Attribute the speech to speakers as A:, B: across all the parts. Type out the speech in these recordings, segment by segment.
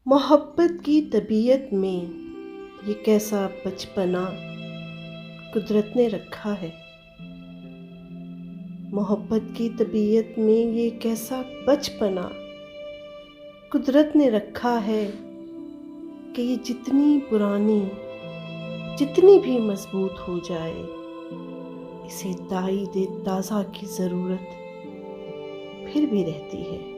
A: मोहब्बत की तबीयत में ये कैसा बचपना कुदरत ने रखा है। मोहब्बत की तबीयत में ये कैसा बचपना कुदरत ने रखा है कि ये जितनी पुरानी, जितनी भी मजबूत हो जाए, इसे ताईद ताज़ा की ज़रूरत फिर भी रहती है।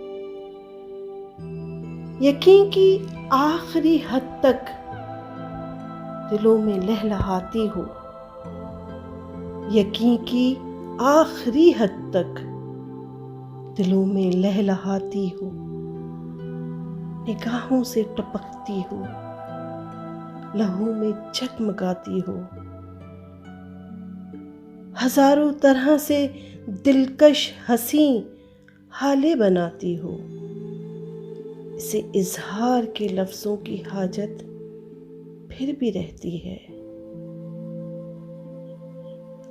A: यकीन की आखिरी हद तक दिलों में लहलहाती हो, यकीन की आखिरी हद तक दिलों में लहलहाती हो, निगाहों से टपकती हो, लहू में चकमकाती हो, हजारों तरह से दिलकश हंसी हाले बनाती हो। इसे इजहार के लफ्ज़ों की हाजत फिर भी रहती है।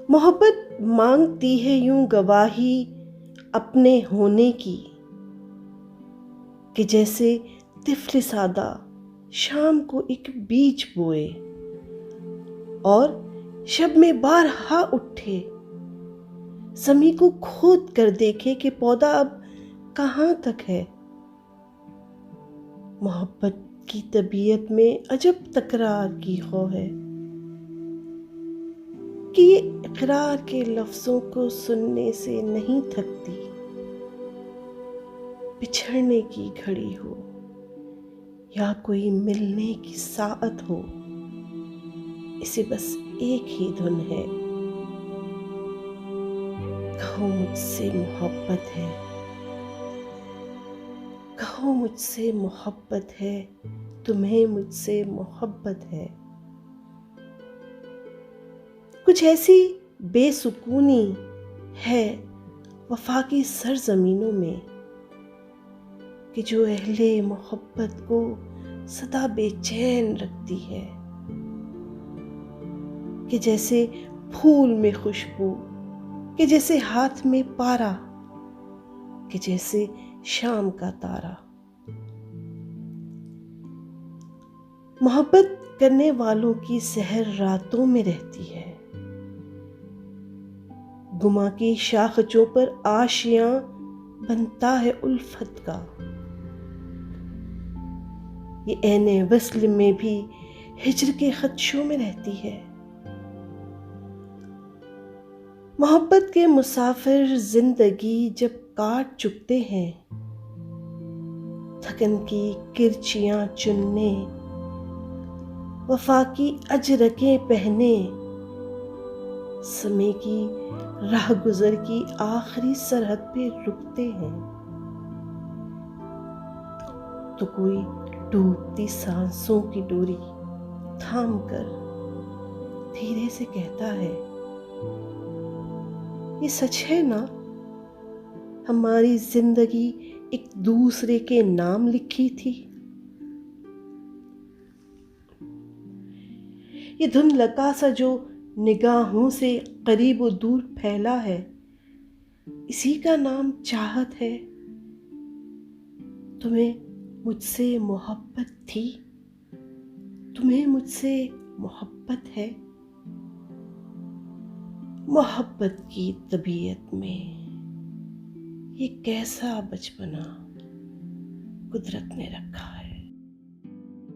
A: मोहब्बत मांगती है यूं गवाही अपने होने की, कि जैसे तिफल सादा शाम को एक बीज बोए और शब में बारहा उठे, ज़मीं को खोद कर देखे कि पौधा अब कहाँ तक है। मोहब्बत की तबीयत में अजब तकरार की खौफ है कि ये इकरार के लफ्ज़ों को सुनने से नहीं थकती। बिछड़ने की घड़ी हो या कोई मिलने की साअत हो, इसे बस एक ही धुन है, कहो मुझसे मोहब्बत है, कहो मुझसे मोहब्बत है, तुम्हें मुझसे मोहब्बत है। कुछ ऐसी बेसुकूनी है वफा की सरजमीनों में कि जो अहले मोहब्बत को सदा बेचैन रखती है, कि जैसे फूल में खुशबू, कि जैसे हाथ में पारा, कि जैसे शाम का तारा। मोहब्बत करने वालों की सहर रातों में रहती है। गुमा की शाखचों पर आशियां बनता है उल्फत का। ये ऐने वस्ल में भी हिज्र के खदशों में रहती है। मोहब्बत के मुसाफिर जिंदगी जब काट चुकते हैं, थकन की किरचियां चुनने, वफा की अजरकें पहने, समय की राह गुजर की आखिरी सरहद पे रुकते हैं, तो कोई डूबती सांसों की डोरी थाम कर धीरे से कहता है, ये सच है ना, हमारी जिंदगी एक दूसरे के नाम लिखी थी। ये धुंधलका सा जो निगाहों से करीब व दूर फैला है, इसी का नाम चाहत है। तुम्हें मुझसे मोहब्बत थी, तुम्हें मुझसे मोहब्बत है। मोहब्बत की तबीयत में ये कैसा बचपना कुदरत ने रखा।